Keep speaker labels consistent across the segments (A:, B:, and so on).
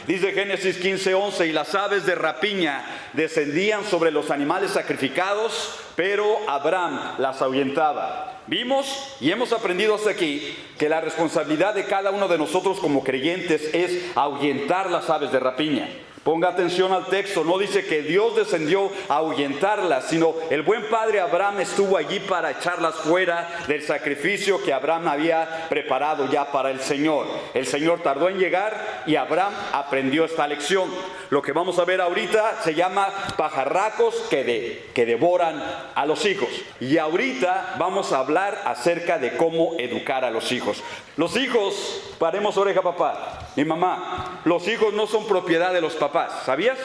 A: Dice Génesis 15:11, y las aves de rapiña descendían sobre los animales sacrificados, pero Abraham las ahuyentaba. Vimos y hemos aprendido hasta aquí que la responsabilidad de cada uno de nosotros como creyentes es ahuyentar las aves de rapiña. Ponga atención al texto, no dice que Dios descendió a ahuyentarlas, sino el buen padre Abraham estuvo allí para echarlas fuera del sacrificio que Abraham había preparado ya para el Señor. El Señor tardó en llegar y Abraham aprendió esta lección. Lo que vamos a ver ahorita se llama pajarracos que devoran a los hijos. Y ahorita vamos a hablar acerca de cómo educar a los hijos. Los hijos, paremos oreja papá y mamá, los hijos no son propiedad de los papás, ¿sabías?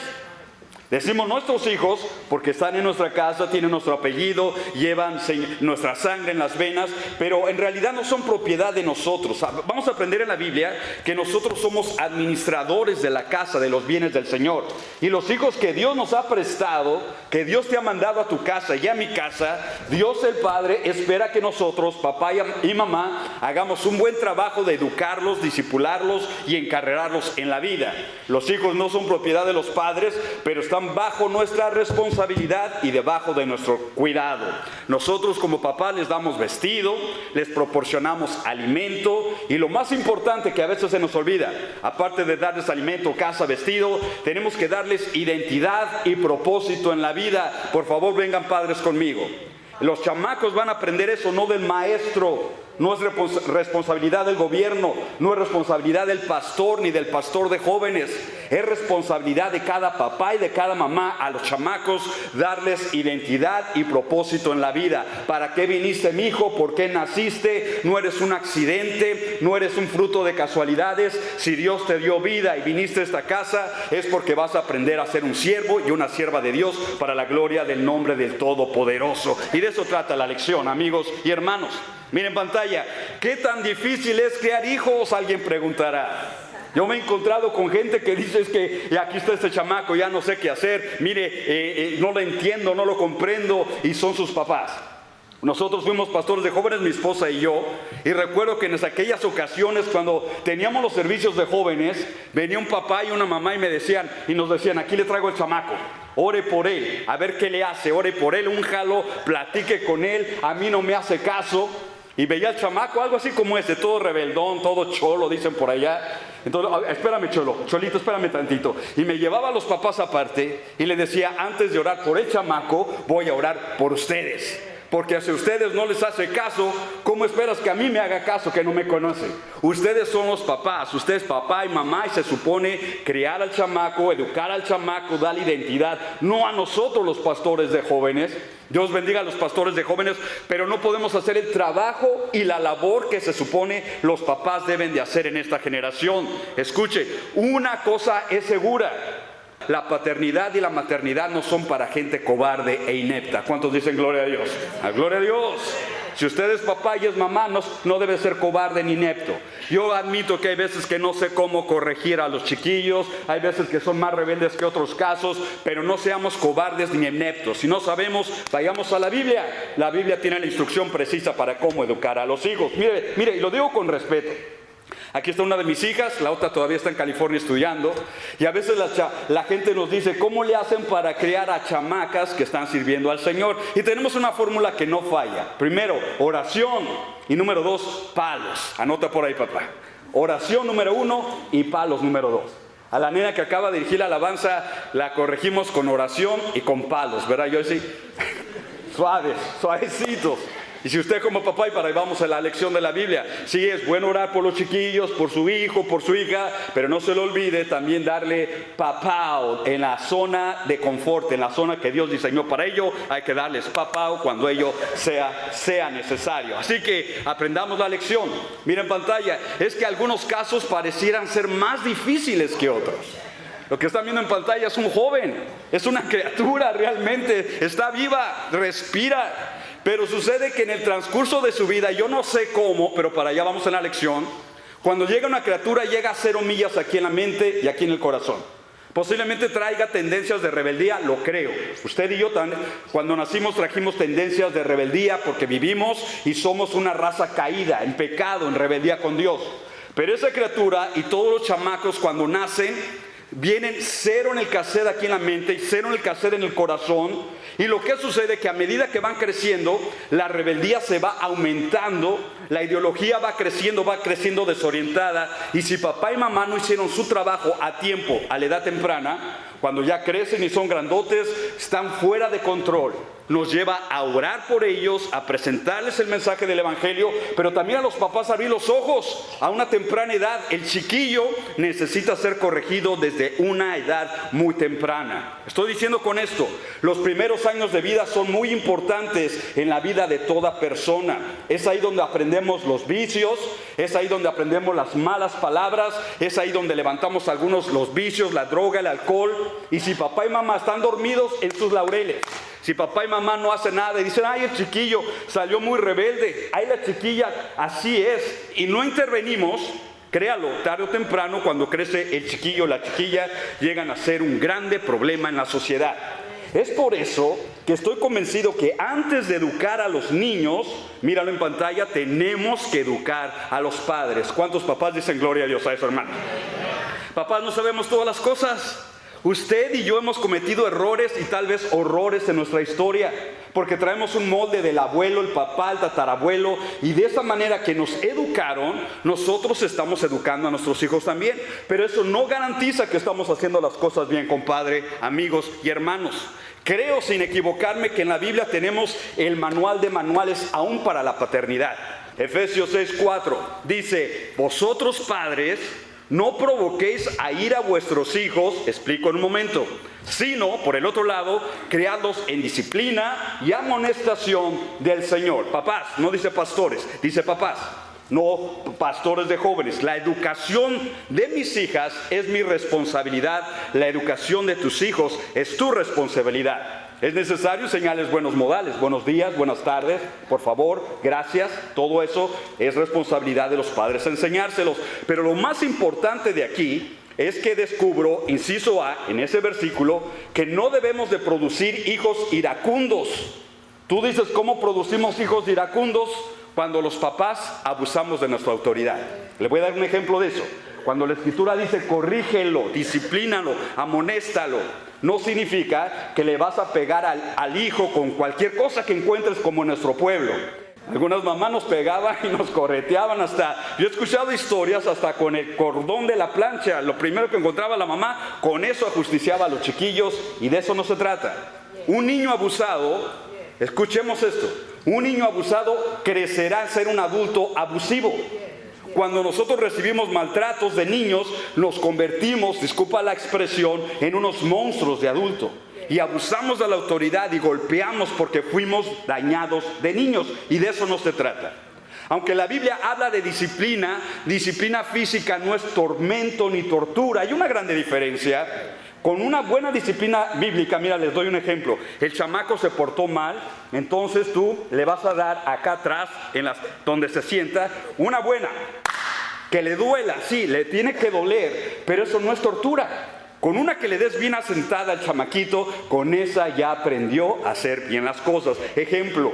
A: Decimos nuestros hijos porque están en nuestra casa, tienen nuestro apellido, llevan nuestra sangre en las venas, pero en realidad no son propiedad de nosotros. Vamos a aprender en la Biblia que nosotros somos administradores de la casa, de los bienes del Señor. Y los hijos que Dios nos ha prestado, que Dios te ha mandado a tu casa y a mi casa, Dios el Padre espera que nosotros, papá y mamá, hagamos un buen trabajo de educarlos, discipularlos y encarrerarlos en la vida. Los hijos no son propiedad de los padres, pero están bajo nuestra responsabilidad y debajo de nuestro cuidado. Nosotros como papás les damos vestido, les proporcionamos alimento y lo más importante que a veces se nos olvida, aparte de darles alimento, casa, vestido, tenemos que darles identidad y propósito en la vida. Por favor, vengan padres conmigo. Los chamacos van a aprender eso no del maestro. No es responsabilidad del gobierno, no es responsabilidad del pastor ni del pastor de jóvenes. Es responsabilidad de cada papá y de cada mamá a los chamacos darles identidad y propósito en la vida. ¿Para qué viniste, mi hijo? ¿Por qué naciste? No eres un accidente, no eres un fruto de casualidades. Si Dios te dio vida y viniste a esta casa, es porque vas a aprender a ser un siervo y una sierva de Dios para la gloria del nombre del Todopoderoso. Y de eso trata la lección, amigos y hermanos. Miren pantalla, ¿qué tan difícil es criar hijos? Alguien preguntará. Yo me he encontrado con gente que dice es que aquí está este chamaco, ya no sé qué hacer, mire, no lo entiendo, no lo comprendo, y son sus papás. Nosotros fuimos pastores de jóvenes, mi esposa y yo, y recuerdo que en aquellas ocasiones cuando teníamos los servicios de jóvenes, venía un papá y una mamá y nos decían, aquí le traigo el chamaco. Ore por él, a ver qué le hace, ore por él, únjalo, platique con él, a mí no me hace caso. Y veía al chamaco, algo así como ese, todo rebeldón, todo cholo, dicen por allá. Entonces, espérame cholito, espérame tantito. Y me llevaba a los papás aparte y le decía, antes de orar por el chamaco, voy a orar por ustedes. Porque si a ustedes no les hace caso, ¿cómo esperas que a mí me haga caso que no me conocen? Ustedes son los papás, ustedes papá y mamá, y se supone criar al chamaco, educar al chamaco, darle identidad, no a nosotros los pastores de jóvenes. Dios bendiga a los pastores de jóvenes, pero no podemos hacer el trabajo y la labor que se supone los papás deben de hacer en esta generación. Escuche, una cosa es segura: la paternidad y la maternidad no son para gente cobarde e inepta. ¿Cuántos dicen gloria a Dios? ¡A gloria a Dios! Si usted es papá y es mamá, no debe ser cobarde ni inepto. Yo admito que hay veces que no sé cómo corregir a los chiquillos, hay veces que son más rebeldes que otros casos, pero no seamos cobardes ni ineptos. Si no sabemos, vayamos a la Biblia. La Biblia tiene la instrucción precisa para cómo educar a los hijos. Mire, y lo digo con respeto. Aquí está una de mis hijas, la otra todavía está en California estudiando, y a veces la gente nos dice, ¿cómo le hacen para criar a chamacas que están sirviendo al Señor? Y tenemos una fórmula que no falla. Primero, oración, y número 2, palos. Anota por ahí, papá. Oración número 1 y palos número 2. A la nena que acaba de dirigir la alabanza, la corregimos con oración y con palos, ¿verdad? Yo sí, suavecitos. Y si usted como papá, y para ahí vamos a la lección de la Biblia, sí es bueno orar por los chiquillos, por su hijo, por su hija, pero no se le olvide también darle papao en la zona de confort, en la zona que Dios diseñó para ello. Hay que darles papao cuando ello sea necesario. Así que aprendamos la lección. Miren pantalla, es que algunos casos parecieran ser más difíciles que otros. Lo que están viendo en pantalla es un joven, es una criatura realmente, está viva, respira. Pero sucede que en el transcurso de su vida, yo no sé cómo, pero para allá vamos en la lección, cuando llega una criatura llega a 0 millas aquí en la mente y aquí en el corazón. Posiblemente traiga tendencias de rebeldía, lo creo. Usted y yo cuando nacimos trajimos tendencias de rebeldía porque vivimos y somos una raza caída, en pecado, en rebeldía con Dios. Pero esa criatura y todos los chamacos cuando nacen, vienen cero en el cassette aquí en la mente y cero en el cassette en el corazón. Y lo que sucede es que a medida que van creciendo, la rebeldía se va aumentando, la ideología va creciendo desorientada. Y si papá y mamá no hicieron su trabajo a tiempo, a la edad temprana, cuando ya crecen y son grandotes, están fuera de control. Nos lleva a orar por ellos, a presentarles el mensaje del evangelio, pero también a los papás a abrir los ojos a una temprana edad. El chiquillo necesita ser corregido desde una edad muy temprana. Estoy diciendo con esto, los primeros años de vida son muy importantes en la vida de toda persona. Es ahí donde aprendemos los vicios, es ahí donde aprendemos las malas palabras, es ahí donde levantamos algunos los vicios, la droga, el alcohol. Y si papá y mamá están dormidos en sus laureles, si papá y mamá no hacen nada y dicen, ay, el chiquillo salió muy rebelde, ay, la chiquilla, así es, y no intervenimos, créalo, tarde o temprano, cuando crece el chiquillo o la chiquilla, llegan a ser un grande problema en la sociedad. Es por eso que estoy convencido que antes de educar a los niños, míralo en pantalla, tenemos que educar a los padres. ¿Cuántos papás dicen gloria a Dios a eso, hermano? Papás, no sabemos todas las cosas. Usted y yo hemos cometido errores y tal vez horrores en nuestra historia, porque traemos un molde del abuelo, el papá, el tatarabuelo, y de esa manera que nos educaron, nosotros estamos educando a nuestros hijos también. Pero eso no garantiza que estamos haciendo las cosas bien, compadre, amigos y hermanos. Creo, sin equivocarme, que en la Biblia tenemos el manual de manuales aún para la paternidad. Efesios 6:4 dice, vosotros padres, no provoquéis a ira a vuestros hijos, explico en un momento, sino, por el otro lado, criadlos en disciplina y amonestación del Señor. Papás, no dice pastores, dice papás, no pastores de jóvenes. La educación de mis hijas es mi responsabilidad, la educación de tus hijos es tu responsabilidad. Es necesario enseñarles buenos modales, buenos días, buenas tardes, por favor, gracias, todo eso es responsabilidad de los padres enseñárselos. Pero lo más importante de aquí es que descubro, inciso A, en ese versículo, que no debemos de producir hijos iracundos. Tú dices, ¿cómo producimos hijos iracundos? Cuando los papás abusamos de nuestra autoridad. Le voy a dar un ejemplo de eso. Cuando la Escritura dice, corrígelo, disciplínalo, amonéstalo, no significa que le vas a pegar al hijo con cualquier cosa que encuentres, como en nuestro pueblo. Algunas mamás nos pegaban y nos correteaban hasta, yo he escuchado historias hasta con el cordón de la plancha, lo primero que encontraba la mamá, con eso ajusticiaba a los chiquillos, y de eso no se trata. Un niño abusado, escuchemos esto, un niño abusado crecerá a ser un adulto abusivo. Cuando nosotros recibimos maltratos de niños, nos convertimos, disculpa la expresión, en unos monstruos de adulto. Y abusamos de la autoridad y golpeamos porque fuimos dañados de niños. Y de eso no se trata. Aunque la Biblia habla de disciplina, disciplina física no es tormento ni tortura. Hay una grande diferencia. Con una buena disciplina bíblica, mira, les doy un ejemplo. El chamaco se portó mal, entonces tú le vas a dar acá atrás, donde se sienta, una buena. Que le duela, sí, le tiene que doler, pero eso no es tortura. Con una que le des bien asentada al chamaquito, con esa ya aprendió a hacer bien las cosas. Ejemplo,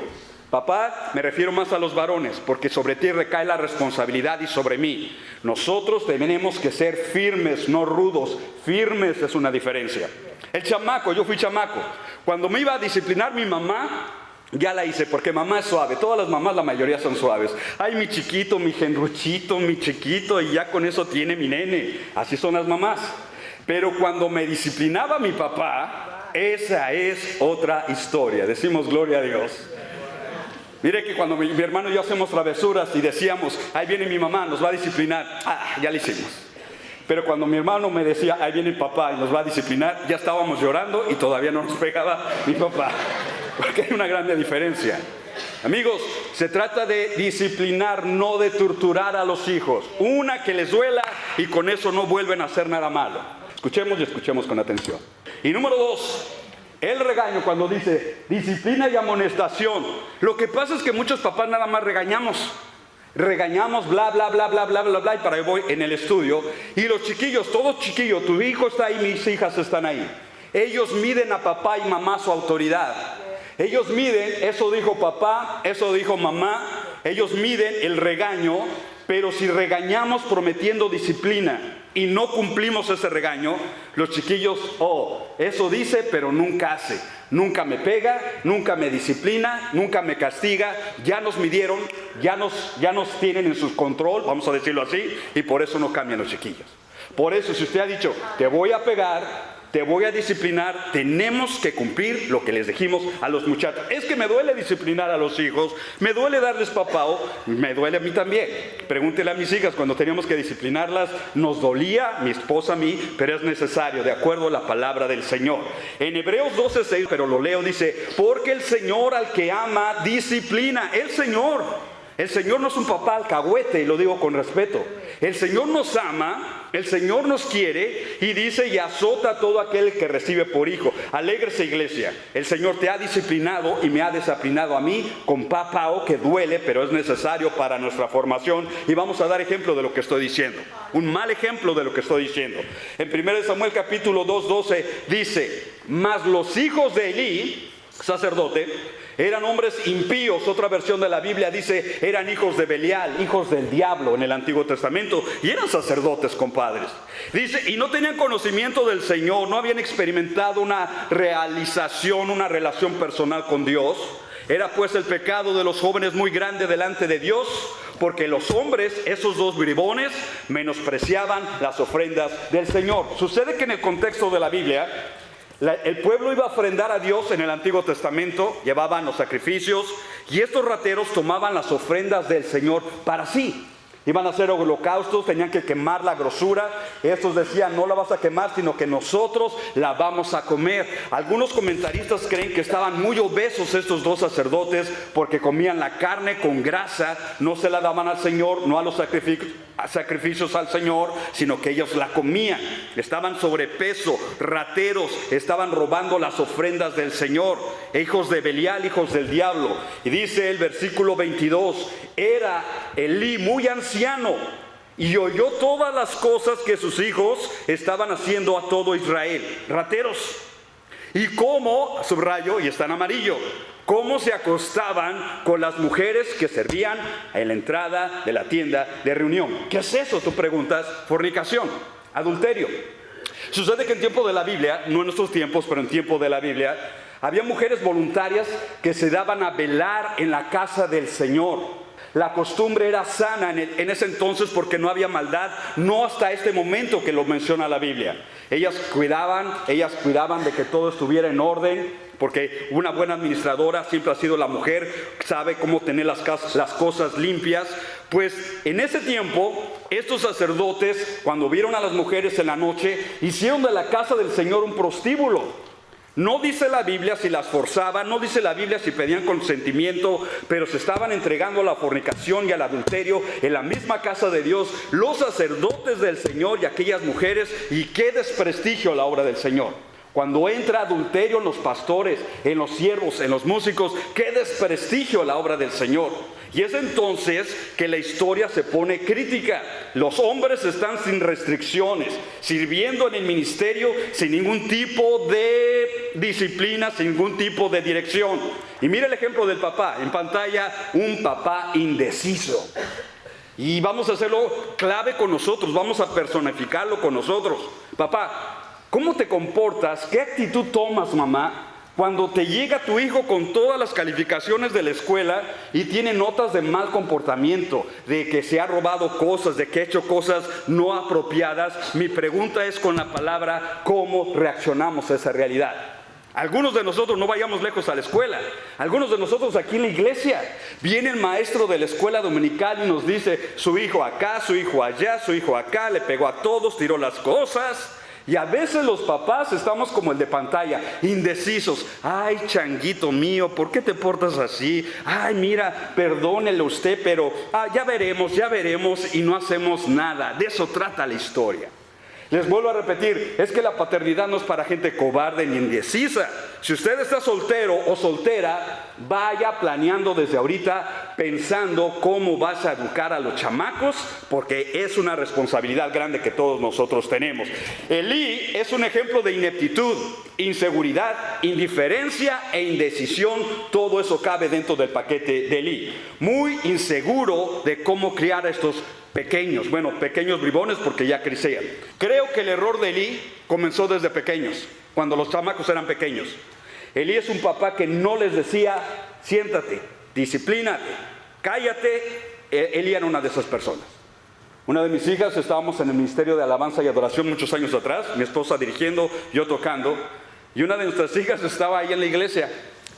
A: papá, me refiero más a los varones, porque sobre ti recae la responsabilidad y sobre mí. Nosotros tenemos que ser firmes, no rudos. Firmes es una diferencia. El chamaco, yo fui chamaco. Cuando me iba a disciplinar mi mamá, ya la hice, porque mamá es suave. Todas las mamás, la mayoría son suaves. Ay, mi chiquito, mi genruchito, mi chiquito, y ya con eso tiene mi nene. Así son las mamás. Pero cuando me disciplinaba mi papá, esa es otra historia. Decimos gloria a Dios. Mire que cuando mi hermano y yo hacemos travesuras y decíamos, ahí viene mi mamá, nos va a disciplinar, ya lo hicimos. Pero cuando mi hermano me decía, ahí viene el papá y nos va a disciplinar, ya estábamos llorando y todavía no nos pegaba mi papá. Porque hay una grande diferencia. Amigos, se trata de disciplinar, no de torturar a los hijos. Una que les duela y con eso no vuelven a hacer nada malo. Escuchemos y escuchemos con atención. Y número 2, el regaño, cuando dice disciplina y amonestación. Lo que pasa es que muchos papás nada más regañamos, bla, bla, bla, bla, bla, bla, bla, y para ahí voy en el estudio. Y los chiquillos, todos chiquillos, tu hijo está ahí, mis hijas están ahí. Ellos miden a papá y mamá su autoridad. Ellos miden, eso dijo papá, eso dijo mamá. Ellos miden el regaño, pero si regañamos prometiendo disciplina, y no cumplimos ese regaño, los chiquillos, eso dice, pero nunca hace. Nunca me pega, nunca me disciplina, nunca me castiga. Ya nos midieron, ya nos tienen en su control, vamos a decirlo así, y por eso no cambian los chiquillos. Por eso, si usted ha dicho, te voy a pegar, te voy a disciplinar, tenemos que cumplir lo que les dijimos a los muchachos. Es que me duele disciplinar a los hijos, me duele darles papao, me duele a mí también. Pregúntele a mis hijas, cuando teníamos que disciplinarlas, nos dolía, mi esposa a mí, pero es necesario, de acuerdo a la palabra del Señor. En Hebreos 12:6, pero lo leo, dice, porque el Señor al que ama, disciplina. El Señor no es un papá alcahuete, y lo digo con respeto. El Señor nos ama, el Señor nos quiere y dice, y azota a todo aquel que recibe por hijo. Alégrese, iglesia. El Señor te ha disciplinado y me ha disciplinado a mí con papao, que duele, pero es necesario para nuestra formación. Y vamos a dar ejemplo de lo que estoy diciendo. Un mal ejemplo de lo que estoy diciendo. En 1 Samuel capítulo 2:12 dice, mas los hijos de Elí, sacerdote, eran hombres impíos. Otra versión de la Biblia dice, eran hijos de Belial, hijos del diablo en el Antiguo Testamento, y eran sacerdotes, compadres. Dice, y no tenían conocimiento del Señor, no habían experimentado una realización, una relación personal con Dios. Era pues el pecado de los jóvenes muy grande delante de Dios, porque los hombres, esos dos bribones, menospreciaban las ofrendas del Señor. Sucede que en el contexto de la Biblia, el pueblo iba a ofrendar a Dios en el Antiguo Testamento, llevaban los sacrificios, y estos rateros tomaban las ofrendas del Señor para sí. Iban a hacer holocaustos, tenían que quemar la grosura. Estos decían, no la vas a quemar, sino que nosotros la vamos a comer. Algunos comentaristas creen que estaban muy obesos estos dos sacerdotes, porque comían la carne con grasa, no se la daban al Señor, no a los sacrificios al Señor, sino que ellos la comían. Estaban sobrepeso, rateros, estaban robando las ofrendas del Señor, hijos de Belial, hijos del diablo. Y dice el versículo 22, era Elí muy anciano y oyó todas las cosas que sus hijos estaban haciendo a todo Israel, rateros. Y cómo, subrayo, y está en amarillo, cómo se acostaban con las mujeres que servían en la entrada de la tienda de reunión. ¿Qué es eso? Tú preguntas. Fornicación, adulterio. Sucede que en tiempo de la Biblia, no en nuestros tiempos, pero en tiempo de la Biblia, había mujeres voluntarias que se daban a velar en la casa del Señor. La costumbre era sana en ese entonces, porque no había maldad, no hasta este momento que lo menciona la Biblia. Ellas cuidaban de que todo estuviera en orden, porque una buena administradora siempre ha sido la mujer, sabe cómo tener las cosas limpias. Pues en ese tiempo, estos sacerdotes, cuando vieron a las mujeres en la noche, hicieron de la casa del Señor un prostíbulo. No dice la Biblia si las forzaban, no dice la Biblia si pedían consentimiento, pero se estaban entregando a la fornicación y al adulterio en la misma casa de Dios, los sacerdotes del Señor y aquellas mujeres. Y qué desprestigio la obra del Señor. Cuando entra adulterio en los pastores, en los siervos, en los músicos, qué desprestigio la obra del Señor. Y es entonces que la historia se pone crítica. Los hombres están sin restricciones, sirviendo en el ministerio sin ningún tipo de disciplina, sin ningún tipo de dirección. Y mira el ejemplo del papá, en pantalla, un papá indeciso. Y vamos a hacerlo clave con nosotros, vamos a personificarlo con nosotros. Papá, ¿cómo te comportas? ¿Qué actitud tomas, mamá, cuando te llega tu hijo con todas las calificaciones de la escuela y tiene notas de mal comportamiento, de que se ha robado cosas, de que ha hecho cosas no apropiadas? Mi pregunta es con la palabra, ¿cómo reaccionamos a esa realidad? Algunos de nosotros no vayamos lejos a la escuela. Algunos de nosotros aquí en la iglesia. Viene el maestro de la escuela dominical y nos dice, su hijo acá, su hijo allá, su hijo acá, le pegó a todos, tiró las cosas. Y a veces los papás estamos como el de pantalla, indecisos. Ay, changuito mío, ¿por qué te portas así? Ay, mira, perdónele usted, pero ya veremos, y no hacemos nada. De eso trata la historia. Les vuelvo a repetir, es que la paternidad no es para gente cobarde ni indecisa. Si usted está soltero o soltera, vaya planeando desde ahorita, pensando cómo vas a educar a los chamacos, porque es una responsabilidad grande que todos nosotros tenemos. Elí es un ejemplo de ineptitud inseguridad, indiferencia e indecisión, todo eso cabe dentro del paquete de Elí. Muy inseguro de cómo criar a estos pequeños, pequeños bribones porque ya crecían. Creo que el error de Elí comenzó desde pequeños, cuando los chamacos eran pequeños. Elí es un papá que no les decía, siéntate, disciplínate, cállate. Elí era una de esas personas. Una de mis hijas, estábamos en el ministerio de alabanza y adoración muchos años atrás, mi esposa dirigiendo, yo tocando, y una de nuestras hijas estaba ahí en la iglesia,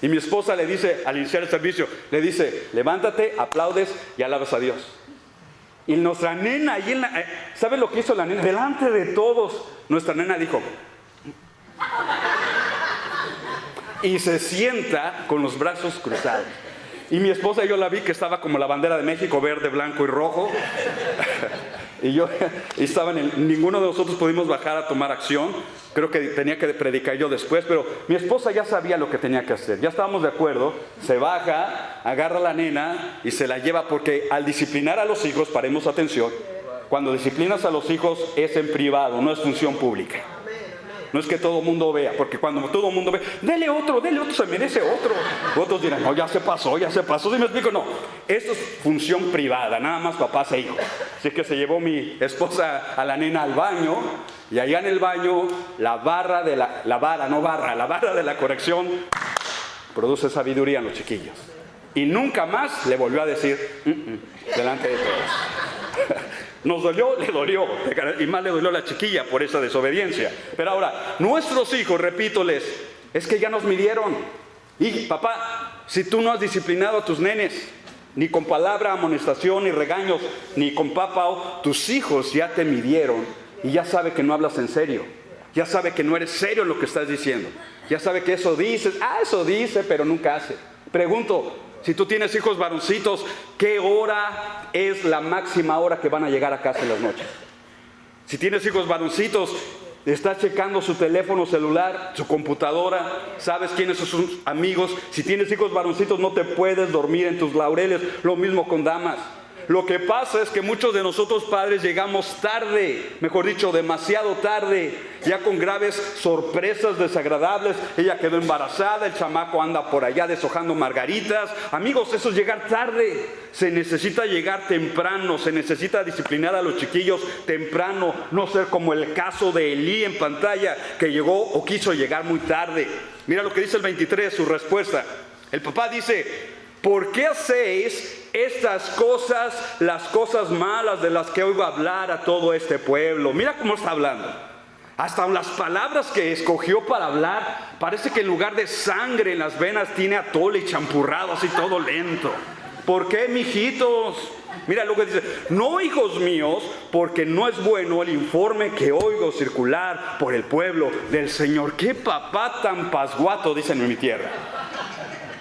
A: y mi esposa le dice, al iniciar el servicio, le dice, levántate, aplaudes y alabas a Dios. Y nuestra nena, ahí ¿sabe lo que hizo la nena? Delante de todos, nuestra nena dijo, y se sienta con los brazos cruzados. Y mi esposa, yo la vi que estaba como la bandera de México, verde, blanco y rojo. Y ninguno de nosotros pudimos bajar a tomar acción. Creo que tenía que predicar yo después, pero mi esposa ya sabía lo que tenía que hacer. Ya estábamos de acuerdo, se baja, agarra a la nena y se la lleva, porque al disciplinar a los hijos, paremos atención, cuando disciplinas a los hijos es en privado, no es función pública. No es que todo el mundo vea, porque cuando todo el mundo ve, dele otro, se merece otro. Otros dirán, no, ya se pasó. ¿Sí me explico? No, esto es función privada, nada más papás e hijos. Así que se llevó mi esposa a la nena al baño, y allá en el baño, la vara de la corrección produce sabiduría en los chiquillos. Y nunca más le volvió a decir, delante de todos. Nos dolió, le dolió, y más le dolió a la chiquilla por esa desobediencia. Pero ahora, nuestros hijos, repítoles, es que ya nos midieron. Y papá, si tú no has disciplinado a tus nenes, ni con palabra, amonestación, ni regaños, ni con papá, tus hijos ya te midieron y ya sabe que no hablas en serio. Ya sabe que no eres serio en lo que estás diciendo. Ya sabe que eso dices, eso dice, pero nunca hace. Pregunto, si tú tienes hijos varoncitos, ¿qué hora es la máxima hora que van a llegar a casa en las noches? Si tienes hijos varoncitos, estás checando su teléfono celular, su computadora, sabes quiénes son sus amigos. Si tienes hijos varoncitos, no te puedes dormir en tus laureles. Lo mismo con damas. Lo que pasa es que muchos de nosotros padres llegamos tarde, mejor dicho, demasiado tarde, ya con graves sorpresas desagradables. Ella quedó embarazada, el chamaco anda por allá deshojando margaritas. Amigos, eso es llegar tarde. Se necesita llegar temprano, se necesita disciplinar a los chiquillos temprano, no ser como el caso de Elí en pantalla, que llegó o quiso llegar muy tarde. Mira lo que dice el 23, su respuesta. El papá dice, ¿por qué hacéis estas cosas, las cosas malas de las que oigo hablar a todo este pueblo? Mira cómo está hablando. Hasta las palabras que escogió para hablar, parece que en lugar de sangre en las venas tiene atole y champurrado, así todo lento. ¿Por qué, mijitos? Mira lo que dice, no, hijos míos, porque no es bueno el informe que oigo circular por el pueblo del Señor. ¿Qué papá tan pasguato, dicen en mi tierra?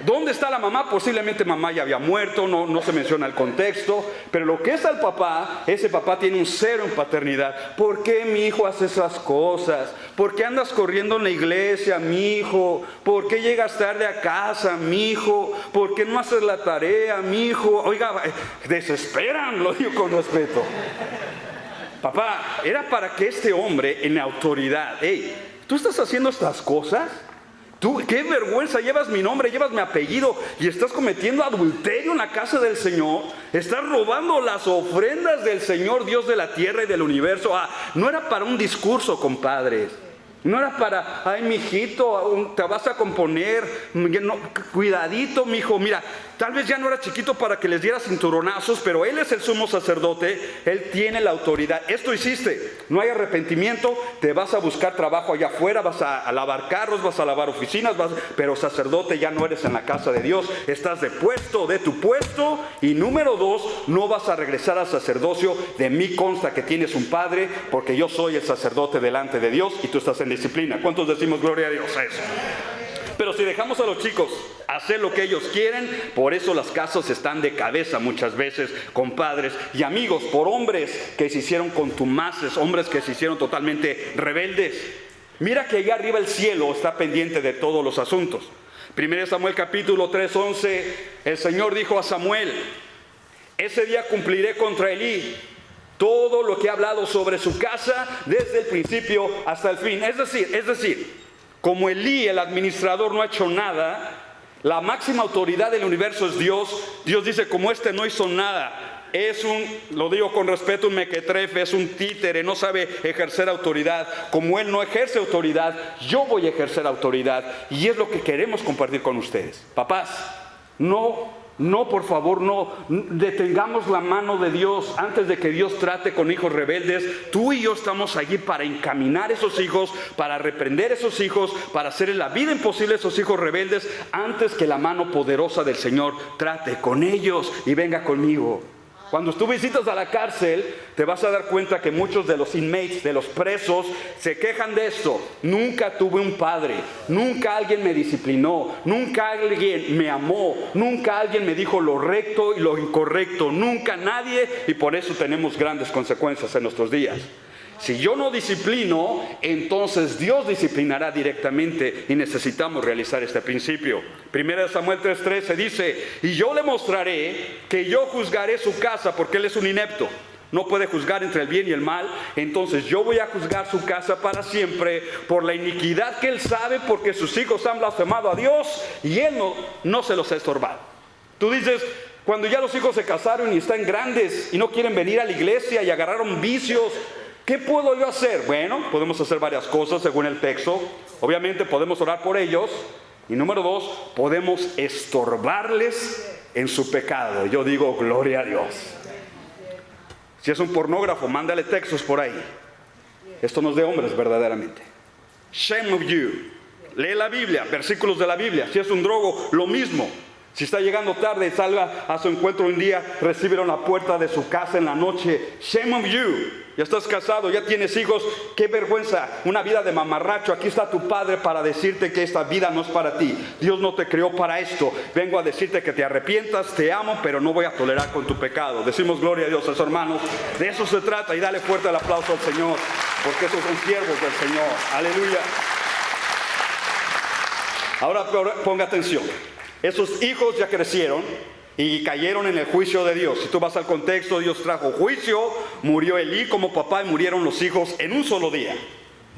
A: ¿Dónde está la mamá? Posiblemente mamá ya había muerto, no se menciona el contexto, pero lo que es al papá, ese papá tiene un 0 en paternidad. ¿Por qué mi hijo hace esas cosas? ¿Por qué andas corriendo en la iglesia, mi hijo? ¿Por qué llegas tarde a casa, mi hijo? ¿Por qué no haces la tarea, mi hijo? Oiga, desesperan, lo digo con respeto. Papá, era para que este hombre en autoridad, ¿tú estás haciendo estas cosas? Tú, qué vergüenza, llevas mi nombre, llevas mi apellido y estás cometiendo adulterio en la casa del Señor. Estás robando las ofrendas del Señor, Dios de la tierra y del universo. No era para un discurso, compadres. No era para, ay, mijito, te vas a componer, no, cuidadito, mijo. Mira, tal vez ya no era chiquito para que les diera cinturonazos, pero él es el sumo sacerdote, él tiene la autoridad. Esto hiciste, no hay arrepentimiento, te vas a buscar trabajo allá afuera, vas a lavar carros, vas a lavar oficinas, pero sacerdote ya no eres en la casa de Dios, estás de tu puesto. Y número 2, no vas a regresar al sacerdocio. De mí consta que tienes un padre, porque yo soy el sacerdote delante de Dios y tú estás en disciplina. ¿Cuántos decimos gloria a Dios a eso? Pero si dejamos a los chicos hacer lo que ellos quieren, por eso las casas están de cabeza muchas veces con padres y amigos, por hombres que se hicieron contumaces, hombres que se hicieron totalmente rebeldes. Mira que allá arriba el cielo está pendiente de todos los asuntos. 1 Samuel capítulo 3:11, el Señor dijo a Samuel, ese día cumpliré contra Elí todo lo que he hablado sobre su casa desde el principio hasta el fin. Es decir, Como Elí, el administrador, no ha hecho nada, la máxima autoridad del universo es Dios. Dios dice, como este no hizo nada, es lo digo con respeto, un mequetrefe, es un títere, no sabe ejercer autoridad. Como él no ejerce autoridad, yo voy a ejercer autoridad. Y es lo que queremos compartir con ustedes. Papás, no, por favor, no detengamos la mano de Dios antes de que Dios trate con hijos rebeldes. Tú y yo estamos allí para encaminar a esos hijos, para reprender a esos hijos, para hacerle la vida imposible a esos hijos rebeldes antes que la mano poderosa del Señor trate con ellos y venga conmigo. Cuando tú visitas a la cárcel, te vas a dar cuenta que muchos de los inmates, de los presos, se quejan de esto. Nunca tuve un padre, nunca alguien me disciplinó, nunca alguien me amó, nunca alguien me dijo lo recto y lo incorrecto, nunca nadie, y por eso tenemos grandes consecuencias en nuestros días. Si yo no disciplino, entonces Dios disciplinará directamente y necesitamos realizar este principio. 1 Samuel 3:13 dice, y yo le mostraré que yo juzgaré su casa porque él es un inepto. No puede juzgar entre el bien y el mal, entonces yo voy a juzgar su casa para siempre por la iniquidad que él sabe, porque sus hijos han blasfemado a Dios y él no se los ha estorbado. Tú dices, cuando ya los hijos se casaron y están grandes y no quieren venir a la iglesia y agarraron vicios, ¿qué puedo yo hacer? Bueno, podemos hacer varias cosas según el texto. Obviamente podemos orar por ellos. Y número 2, podemos estorbarles en su pecado. Yo digo, gloria a Dios. Si es un pornógrafo, mándale textos por ahí. Esto no es de hombres verdaderamente. Shame of you. Lee la Biblia, versículos de la Biblia. Si es un drogo, lo mismo. Si está llegando tarde, salga a su encuentro un día, recíbelo en la puerta de su casa en la noche. Shame on you. Ya estás casado, ya tienes hijos. Qué vergüenza, una vida de mamarracho. Aquí está tu padre para decirte que esta vida no es para ti. Dios no te creó para esto. Vengo a decirte que te arrepientas, te amo, pero no voy a tolerar con tu pecado. Decimos gloria a Dios, a sus hermanos. De eso se trata, y dale fuerte el aplauso al Señor, porque esos son siervos del Señor. Aleluya. Ahora ponga atención. Esos hijos ya crecieron y cayeron en el juicio de Dios. Si tú vas al contexto, Dios trajo juicio, murió Elí como papá y murieron los hijos en un solo día.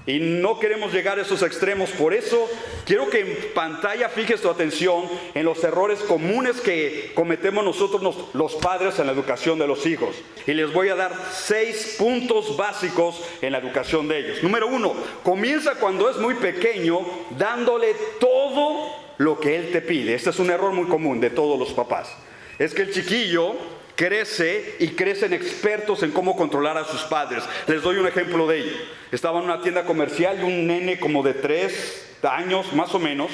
A: Y no queremos llegar a esos extremos. Por eso quiero que en pantalla fijes tu atención en los errores comunes que cometemos nosotros los padres en la educación de los hijos. Y les voy a dar 6 puntos básicos en la educación de ellos. Número 1, comienza cuando es muy pequeño dándole todo lo que él te pide. Este es un error muy común de todos los papás. Es que el chiquillo crece y crecen expertos en cómo controlar a sus padres. Les doy un ejemplo de ello. Estaba en una tienda comercial y un nene como de 3 años más o menos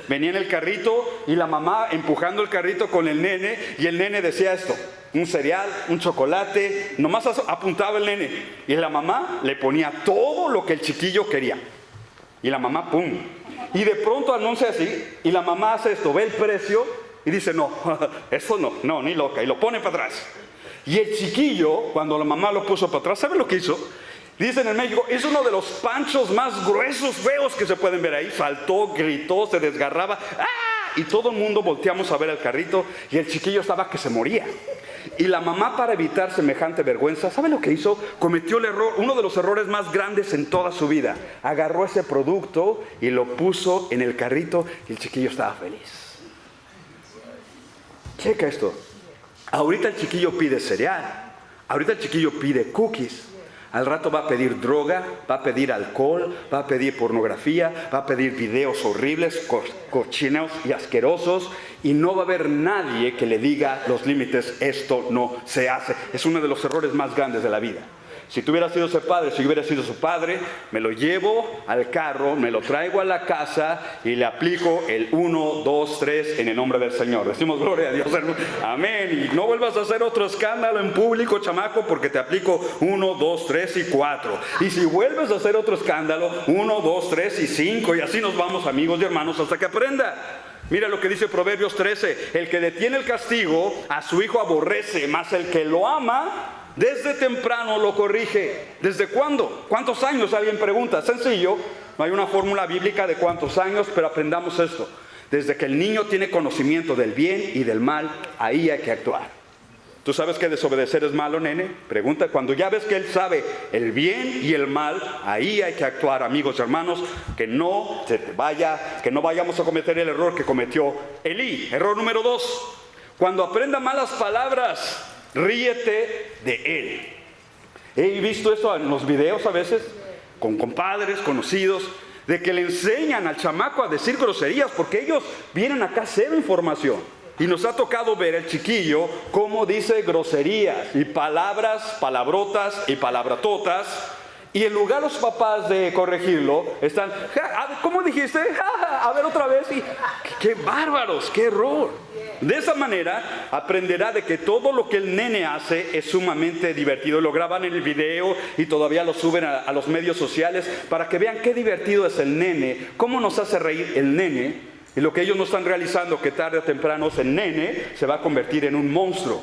A: venía en el carrito y la mamá empujando el carrito con el nene, y el nene decía esto: un cereal, un chocolate, nomás apuntaba el nene, y la mamá le ponía todo lo que el chiquillo quería. Y la mamá, ¡pum! Y de pronto anuncia así, y la mamá hace esto, ve el precio y dice, no, eso no, ni loca, y lo pone para atrás. Y el chiquillo, cuando la mamá lo puso para atrás, ¿sabe lo que hizo? Dicen en México, es uno de los panchos más gruesos, feos que se pueden ver ahí. Saltó, gritó, se desgarraba, ¡ah! Y todo el mundo volteamos a ver el carrito, y el chiquillo estaba que se moría. Y la mamá, para evitar semejante vergüenza, ¿sabe lo que hizo? Cometió el error, uno de los errores más grandes en toda su vida. Agarró ese producto y lo puso en el carrito, y el chiquillo estaba feliz. Checa esto. Ahorita el chiquillo pide cereal, ahorita el chiquillo pide cookies. Al rato va a pedir droga, va a pedir alcohol, va a pedir pornografía, va a pedir videos horribles, cochinos y asquerosos, y no va a haber nadie que le diga los límites, esto no se hace. Es uno de los errores más grandes de la vida. Si tú hubieras sido ese padre, si yo hubiera sido su padre, me lo llevo al carro, me lo traigo a la casa y le aplico el 1, 2, 3 en el nombre del Señor. Decimos gloria a Dios, hermano. Amén. Y no vuelvas a hacer otro escándalo en público, chamaco, porque te aplico 1, 2, 3 y 4. Y si vuelves a hacer otro escándalo, 1, 2, 3 y 5. Y así nos vamos, amigos y hermanos, hasta que aprenda. Mira lo que dice Proverbios 13. El que detiene el castigo a su hijo aborrece, mas el que lo ama desde temprano lo corrige. ¿Desde cuándo? ¿Cuántos años? Alguien pregunta. Sencillo, no hay una fórmula bíblica de cuántos años, pero aprendamos esto. Desde que el niño tiene conocimiento del bien y del mal, ahí hay que actuar. ¿Tú sabes que desobedecer es malo, nene? Pregunta, cuando ya ves que él sabe el bien y el mal, ahí hay que actuar, amigos y hermanos, que no vayamos a cometer el error que cometió Elí. Error número 2, cuando aprenda malas palabras, ríete de él. He visto esto en los videos a veces, con compadres, conocidos, de que le enseñan al chamaco a decir groserías, porque ellos vienen acá cero información. Y nos ha tocado ver el chiquillo cómo dice groserías y palabras, palabrotas y palabratotas. Y en lugar los papás de corregirlo, están, ¿cómo dijiste? A ver otra vez. Y, ¡qué bárbaros! ¡Qué error! De esa manera aprenderá de que todo lo que el nene hace es sumamente divertido. Lo graban en el video y todavía lo suben a los medios sociales para que vean qué divertido es el nene, cómo nos hace reír el nene. Y lo que ellos no están realizando, que tarde o temprano el nene se va a convertir en un monstruo.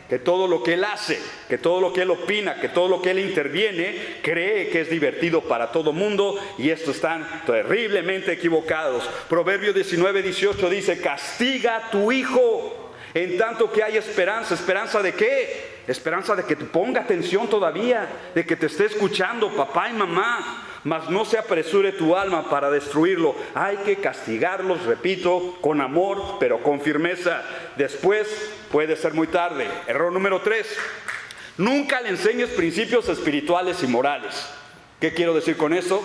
A: Que todo lo que él hace, que todo lo que él opina, que todo lo que él interviene, cree que es divertido para todo mundo, y estos están terriblemente equivocados. Proverbio 19:18 dice, castiga a tu hijo en tanto que hay esperanza. ¿Esperanza de qué? Esperanza de que te ponga atención todavía, de que te esté escuchando papá y mamá. Mas no se apresure tu alma para destruirlo. Hay que castigarlos, repito, con amor, pero con firmeza. Después puede ser muy tarde. Error número 3. Nunca le enseñes principios espirituales y morales. ¿Qué quiero decir con eso?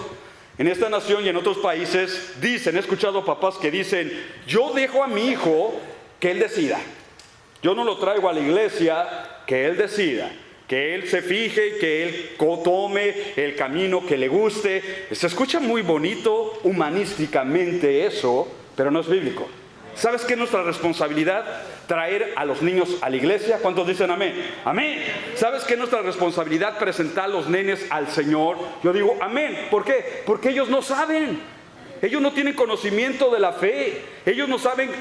A: En esta nación y en otros países he escuchado papás que dicen, yo dejo a mi hijo que él decida. Yo no lo traigo a la iglesia, que él decida. Que él se fije, que él tome el camino que le guste. Se escucha muy bonito humanísticamente eso, pero no es bíblico. ¿Sabes qué es nuestra responsabilidad? Traer a los niños a la iglesia. ¿Cuántos dicen amén? Amén. ¿Sabes qué es nuestra responsabilidad? Presentar a los nenes al Señor. Yo digo amén. ¿Por qué? Porque ellos no saben. Ellos no tienen conocimiento de la fe. Ellos no saben.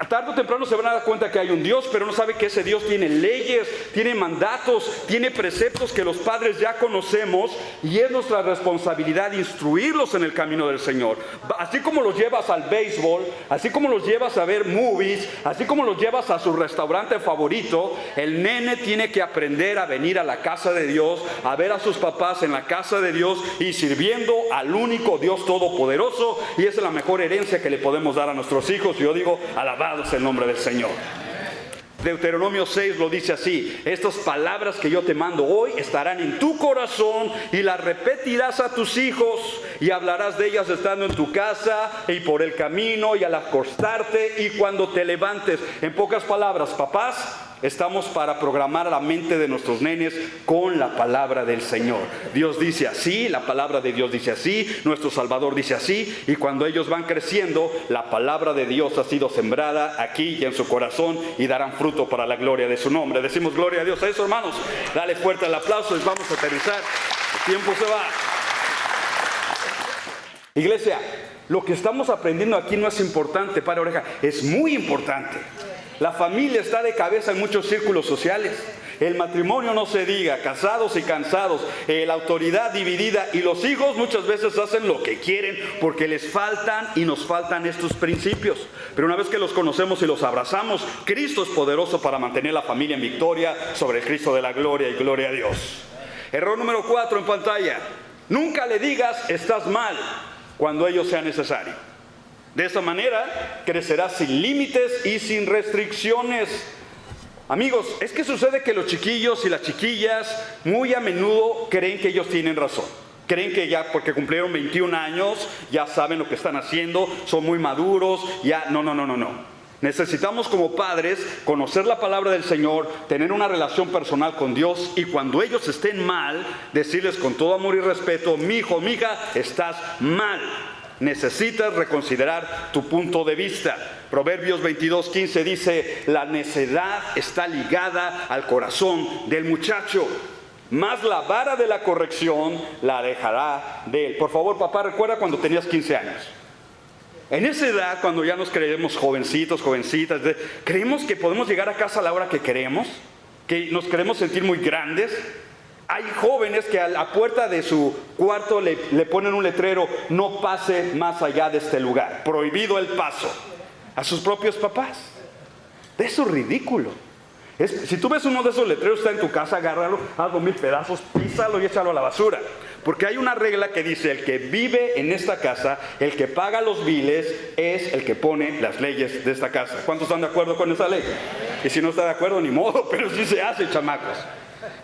A: Tarde o temprano se van a dar cuenta que hay un Dios, pero no sabe que ese Dios tiene leyes, tiene mandatos, tiene preceptos que los padres ya conocemos, y es nuestra responsabilidad instruirlos en el camino del Señor. Así como los llevas al béisbol, así como los llevas a ver movies, así como los llevas a su restaurante favorito, el nene tiene que aprender a venir a la casa de Dios, a ver a sus papás en la casa de Dios y sirviendo al único Dios todopoderoso, y esa es la mejor herencia que le podemos dar a nuestros hijos. Yo digo, alabado sea el nombre del Señor. Deuteronomio 6 lo dice así: estas palabras que yo te mando hoy estarán en tu corazón y las repetirás a tus hijos y hablarás de ellas estando en tu casa y por el camino y al acostarte y cuando te levantes. En pocas palabras, papás, estamos para programar la mente de nuestros nenes con la palabra del Señor. Dios dice así, la palabra de Dios dice así, nuestro Salvador dice así, y cuando ellos van creciendo, la palabra de Dios ha sido sembrada aquí y en su corazón y darán fruto para la gloria de su nombre. Decimos gloria a Dios a eso, hermanos. Dale fuerte el aplauso y vamos a aterrizar. El tiempo se va. Iglesia, lo que estamos aprendiendo aquí no es importante, para oreja, es muy importante. La familia está de cabeza en muchos círculos sociales. El matrimonio no se diga, casados y cansados, la autoridad dividida, y los hijos muchas veces hacen lo que quieren porque les faltan y nos faltan estos principios. Pero una vez que los conocemos y los abrazamos, Cristo es poderoso para mantener la familia en victoria sobre el Cristo de la gloria, y gloria a Dios. Error número 4 en pantalla: nunca le digas estás mal cuando ello sea necesario. De esa manera crecerá sin límites y sin restricciones. Amigos, es que sucede que los chiquillos y las chiquillas muy a menudo creen que ellos tienen razón. Creen que ya porque cumplieron 21 años ya saben lo que están haciendo, son muy maduros, ya no. Necesitamos como padres conocer la palabra del Señor, tener una relación personal con Dios, y cuando ellos estén mal, decirles con todo amor y respeto: mi hijo, mi hija, estás mal. Necesitas reconsiderar tu punto de vista. Proverbios 22:15 dice: la necedad está ligada al corazón del muchacho, mas la vara de la corrección la alejará de él. Por favor, papá, recuerda cuando tenías 15 años. En esa edad, cuando ya nos creemos jovencitos, jovencitas, creemos que podemos llegar a casa a la hora que queremos, que nos queremos sentir muy grandes. Hay jóvenes que a la puerta de su cuarto le ponen un letrero: no pase más allá de este lugar, prohibido el paso, a sus propios papás. Eso es ridículo. Si tú ves uno de esos letreros, está en tu casa, agárralo, hazlo 1000 pedazos, písalo y échalo a la basura. Porque hay una regla que dice, el que vive en esta casa, el que paga los biles, es el que pone las leyes de esta casa. ¿Cuántos están de acuerdo con esa ley? Y si no está de acuerdo, ni modo, pero sí se hace, chamacos.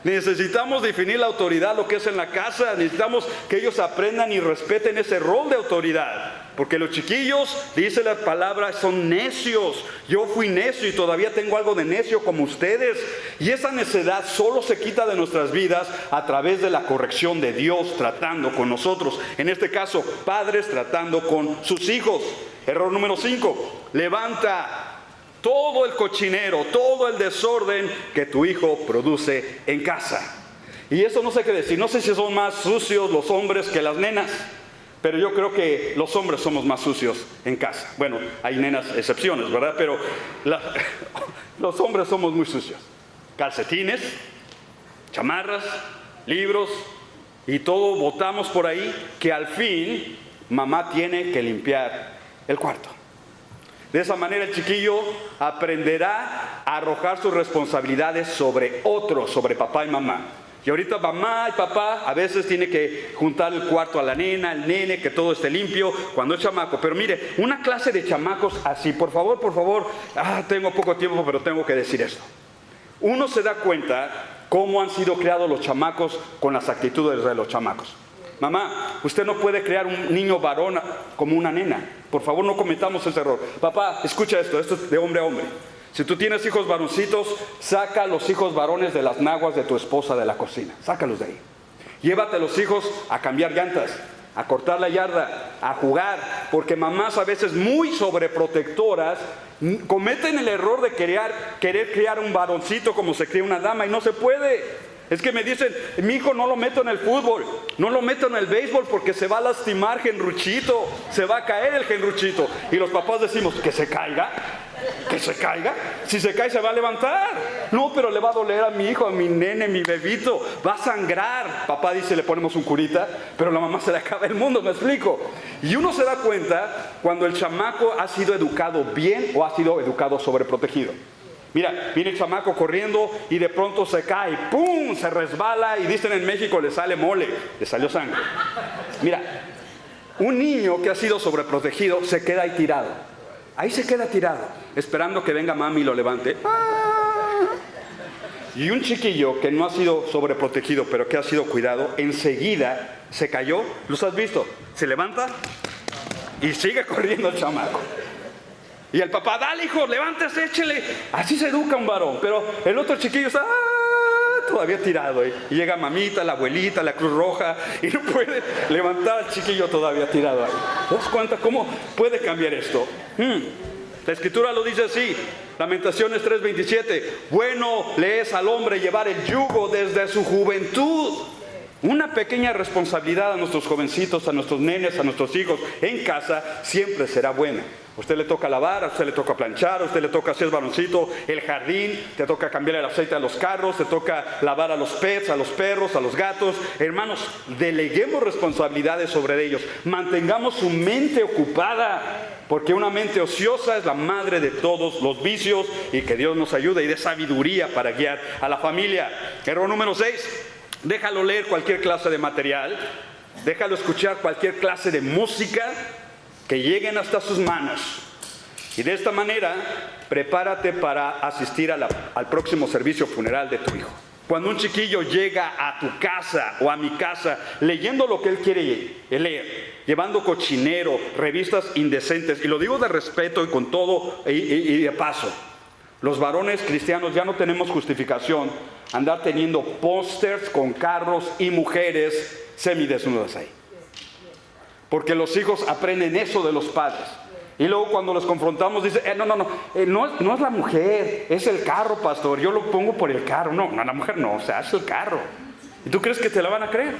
A: Necesitamos definir la autoridad, lo que es en la casa. Necesitamos que ellos aprendan y respeten ese rol de autoridad. Porque los chiquillos, dice la palabra, son necios. Yo fui necio y todavía tengo algo de necio como ustedes. Y esa necedad solo se quita de nuestras vidas a través de la corrección de Dios tratando con nosotros. En este caso, padres tratando con sus hijos. Error número 5. Levanta todo el cochinero, todo el desorden que tu hijo produce en casa. Y eso no sé qué decir. No sé si son más sucios los hombres que las nenas. Pero yo creo que los hombres somos más sucios en casa. Bueno, hay nenas excepciones, ¿verdad? Pero los hombres somos muy sucios. Calcetines, chamarras, libros y todo botamos por ahí que al fin mamá tiene que limpiar el cuarto. De esa manera el chiquillo aprenderá a arrojar sus responsabilidades sobre otros, sobre papá y mamá. Y ahorita mamá y papá a veces tiene que juntar el cuarto a la nena, al nene, que todo esté limpio cuando es chamaco. Pero mire, una clase de chamacos así, por favor, tengo poco tiempo, pero tengo que decir esto. Uno se da cuenta cómo han sido creados los chamacos con las actitudes de los chamacos. Mamá, usted no puede crear un niño varón como una nena. Por favor, no cometamos ese error. Papá, escucha esto es de hombre a hombre. Si tú tienes hijos varoncitos, saca a los hijos varones de las naguas de tu esposa de la cocina. Sácalos de ahí. Llévate a los hijos a cambiar llantas, a cortar la yarda, a jugar. Porque mamás a veces muy sobreprotectoras cometen el error de querer criar un varoncito como se cría una dama y no se puede. Es que me dicen, mi hijo no lo meto en el fútbol, no lo meto en el béisbol porque se va a lastimar Genruchito, se va a caer el Genruchito. Y los papás decimos, que se caiga. ¿Que se caiga? Si se cae se va a levantar. No, pero le va a doler a mi hijo, a mi nene, mi bebito. Va a sangrar. Papá dice, le ponemos un curita, pero la mamá se le acaba el mundo, ¿me explico? Y uno se da cuenta cuando el chamaco ha sido educado bien o ha sido educado sobreprotegido. Mira, viene el chamaco corriendo y de pronto se cae, ¡pum! Se resbala y dicen en México, le sale mole, le salió sangre. Mira, un niño que ha sido sobreprotegido se queda ahí tirado. Ahí se queda tirado, esperando que venga mami y lo levante. Y un chiquillo que no ha sido sobreprotegido, pero que ha sido cuidado, enseguida se cayó. ¿Los has visto? Se levanta y sigue corriendo el chamaco. Y el papá, dale hijo, levántese, échele. Así se educa un varón. Pero el otro chiquillo está todavía tirado. Y llega mamita, la abuelita, la Cruz Roja, y no puede levantar al chiquillo todavía tirado ahí. ¿Te das cuenta cómo puede cambiar esto? La Escritura lo dice así, Lamentaciones 3:27. Bueno le es al hombre llevar el yugo desde su juventud. Una pequeña responsabilidad a nuestros jovencitos, a nuestros nenes, a nuestros hijos en casa siempre será buena. A usted le toca lavar, a usted le toca planchar, a usted le toca, si es varoncito, el jardín, te toca cambiar el aceite a los carros, te toca lavar a los pets, a los perros, a los gatos. Hermanos, deleguemos responsabilidades sobre ellos, mantengamos su mente ocupada, porque una mente ociosa es la madre de todos los vicios, y que Dios nos ayude y dé sabiduría para guiar a la familia. Error número 6, déjalo leer cualquier clase de material, déjalo escuchar cualquier clase de música que lleguen hasta sus manos. Y de esta manera, prepárate para asistir al próximo servicio funeral de tu hijo. Cuando un chiquillo llega a tu casa o a mi casa leyendo lo que él quiere leer, llevando cochinero, revistas indecentes, y lo digo de respeto y con todo y de paso, los varones cristianos ya no tenemos justificación andar teniendo pósters con carros y mujeres semidesnudas ahí. Porque los hijos aprenden eso de los padres. Y luego cuando los confrontamos dicen, no es la mujer, es el carro, pastor, yo lo pongo por el carro. No, la mujer no, o sea, es el carro. ¿Y tú crees que te la van a creer?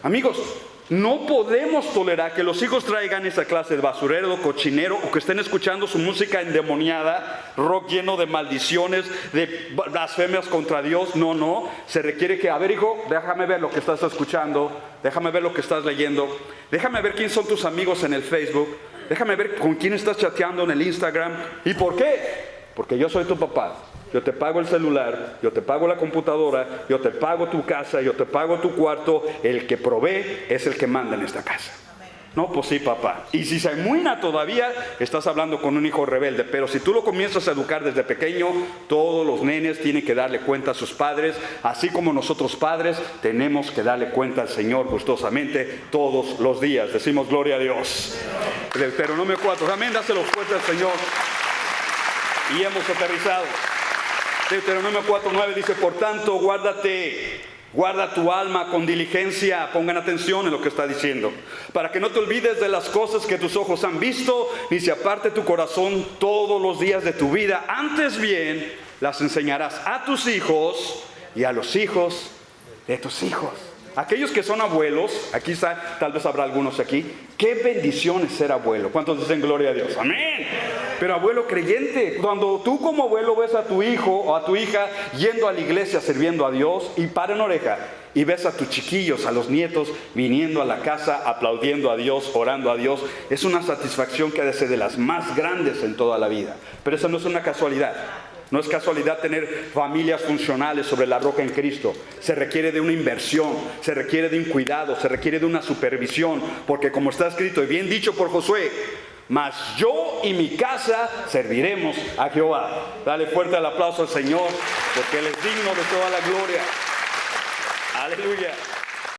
A: Amigos, no podemos tolerar que los hijos traigan esa clase de basurero, cochinero, o que estén escuchando su música endemoniada, rock lleno de maldiciones, de blasfemias contra Dios. No, se requiere que, a ver hijo, déjame ver lo que estás escuchando, déjame ver lo que estás leyendo, déjame ver quién son tus amigos en el Facebook, déjame ver con quién estás chateando en el Instagram. ¿Y por qué? Porque yo soy tu papá, yo te pago el celular, yo te pago la computadora, yo te pago tu casa, yo te pago tu cuarto. El que provee es el que manda en esta casa. No, pues sí, papá. Y si se amuina todavía, estás hablando con un hijo rebelde. Pero si tú lo comienzas a educar desde pequeño, todos los nenes tienen que darle cuenta a sus padres, así como nosotros padres tenemos que darle cuenta al Señor gustosamente todos los días. Decimos gloria a Dios. Deuteronomio 4. Amén, dáselo fuerte al Señor. Y hemos aterrizado. Deuteronomio 4:9 dice: por tanto, guarda tu alma con diligencia. Pongan atención en lo que está diciendo, para que no te olvides de las cosas que tus ojos han visto, ni se aparte tu corazón todos los días de tu vida. Antes bien, las enseñarás a tus hijos y a los hijos de tus hijos. Aquellos que son abuelos, aquí está, tal vez habrá algunos aquí. Qué bendición es ser abuelo. ¿Cuántos dicen gloria a Dios? Amén. Pero abuelo creyente, cuando tú como abuelo ves a tu hijo o a tu hija yendo a la iglesia sirviendo a Dios, y paren oreja, y ves a tus chiquillos, a los nietos viniendo a la casa aplaudiendo a Dios, orando a Dios, es una satisfacción que ha de ser de las más grandes en toda la vida. Pero eso no es una casualidad. No es casualidad tener familias funcionales sobre la roca en Cristo. Se requiere de una inversión, se requiere de un cuidado, se requiere de una supervisión, porque como está escrito y bien dicho por Josué: mas yo y mi casa serviremos a Jehová. Dale fuerte el aplauso al Señor, porque Él es digno de toda la gloria. Aleluya.